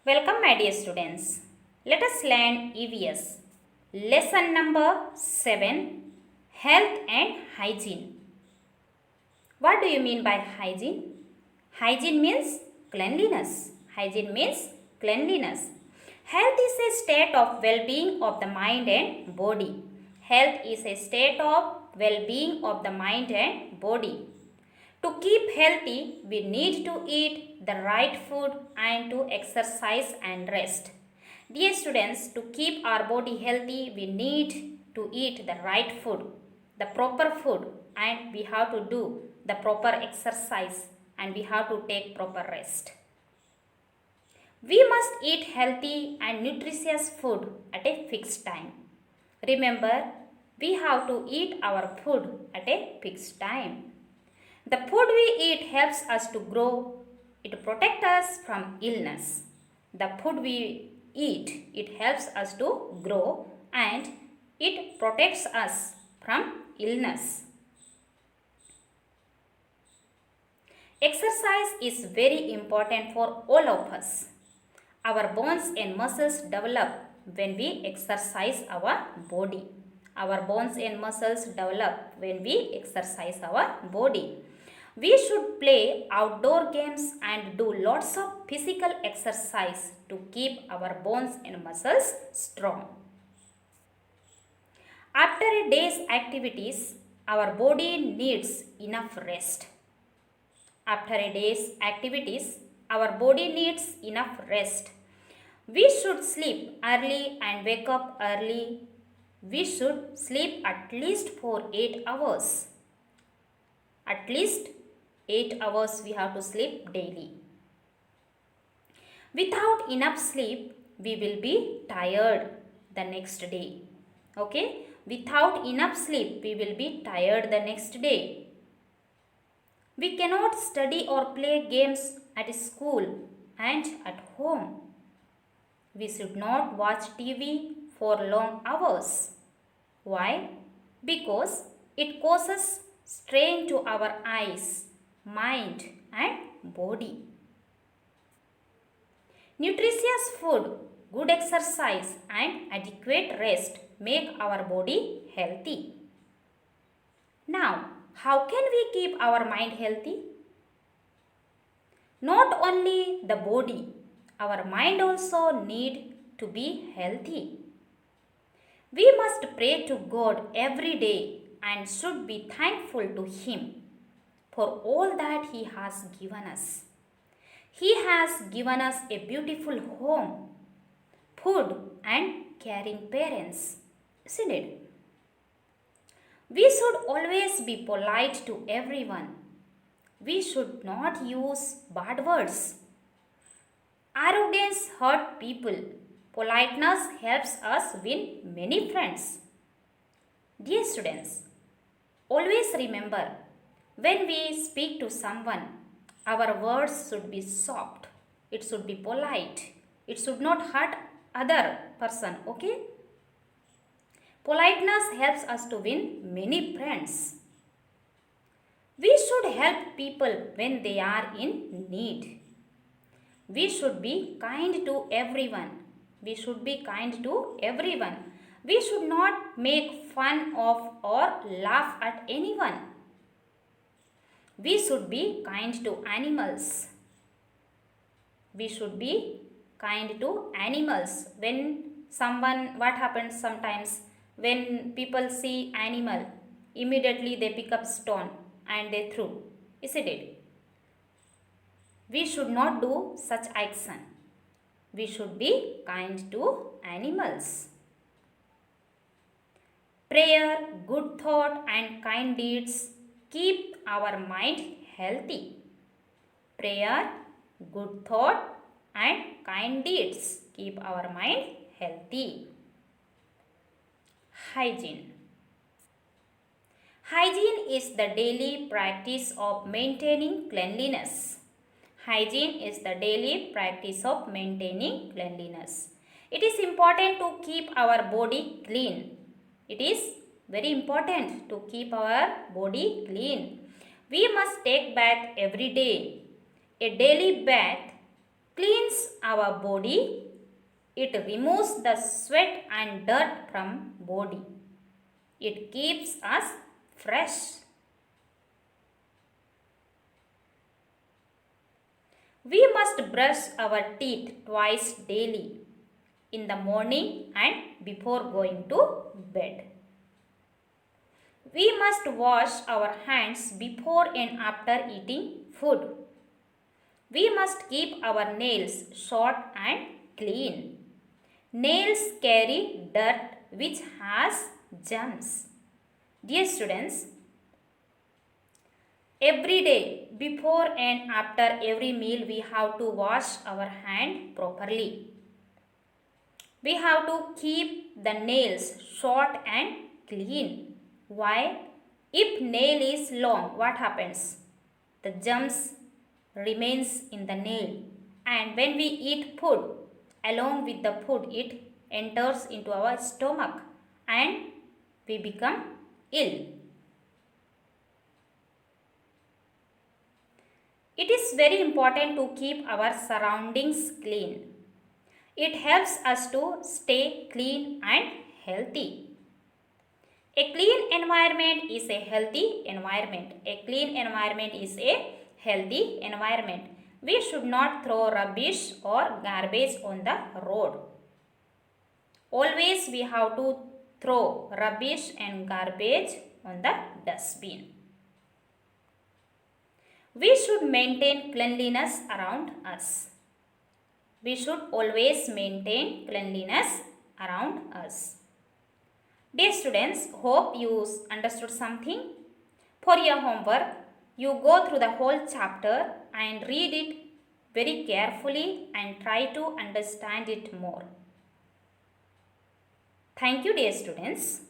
Welcome, my dear students. Let us learn EVS. Lesson number 7, Health and Hygiene. What do you mean by hygiene? Hygiene means cleanliness. Hygiene means cleanliness. Health is a state of well-being of the mind and body. Health is a state of well-being of the mind and body. To keep healthy, we need to eat the right food and to exercise and rest. Dear students, to keep our body healthy, we need to eat the right food, the proper food, and we have to do the proper exercise and we have to take proper rest. We must eat healthy and nutritious food at a fixed time. Remember, we have to eat our food at a fixed time. The food we eat helps us to grow. It protects us from illness. The food we eat, it helps us to grow and it protects us from illness. Exercise is very important for all of us. Our bones and muscles develop when we exercise our body. Our bones and muscles develop when we exercise our body. We should play outdoor games and do lots of physical exercise to keep our bones and muscles strong. After a day's activities, our body needs enough rest. After a day's activities, our body needs enough rest. We should sleep early and wake up early. We should sleep at least for 8 hours. At least 8 hours we have to sleep daily. Without enough sleep, we will be tired the next day. Okay? Without enough sleep, we will be tired the next day. We cannot study or play games at school and at home. We should not watch TV for long hours. Why? Because it causes strain to our eyes, mind and body. Nutritious food, good exercise and adequate rest make our body healthy. Now, how can we keep our mind healthy? Not only the body, our mind also need to be healthy. We must pray to God every day and should be thankful to Him for all that He has given us. He has given us a beautiful home, food and caring parents, isn't it? We should always be polite to everyone. We should not use bad words. Arrogance hurts people. Politeness helps us win many friends. Dear students, always remember, when we speak to someone, our words should be soft. It should be polite. It should not hurt other person, okay? Politeness helps us to win many friends. We should help people when they are in need. We should be kind to everyone. We should be kind to everyone. We should not make fun of or laugh at anyone. We should be kind to animals. We should be kind to animals. What happens sometimes when people see animal, immediately they pick up stone and they throw, isn't it? We should not do such action. We should be kind to animals. Prayer, good thought and kind deeds keep our mind healthy. Prayer, good thought and kind deeds keep our mind healthy. Hygiene. Hygiene is the daily practice of maintaining cleanliness. Hygiene is the daily practice of maintaining cleanliness. It is important to keep our body clean. It is very important to keep our body clean. We must take bath every day. A daily bath cleans our our body. It removes the sweat and dirt from body. It keeps us fresh. We must brush our teeth twice daily, in the morning and before going to bed. We must wash our hands before and after eating food. We must keep our nails short and clean. Nails carry dirt which has germs. Dear students, every day, before and after every meal, we have to wash our hand properly. We have to keep the nails short and clean. Why? If nail is long, what happens? The germs remains in the nail, and when we eat food, along with the food, it enters into our stomach and we become ill. It is very important to keep our surroundings clean. It helps us to stay clean and healthy. A clean environment is a healthy environment. A clean environment is a healthy environment. We should not throw rubbish or garbage on the road. Always we have to throw rubbish and garbage on the dustbin. We should maintain cleanliness around us. We should always maintain cleanliness around us. Dear students, hope you understood something. For your homework, you go through the whole chapter and read it very carefully and try to understand it more. Thank you, dear students.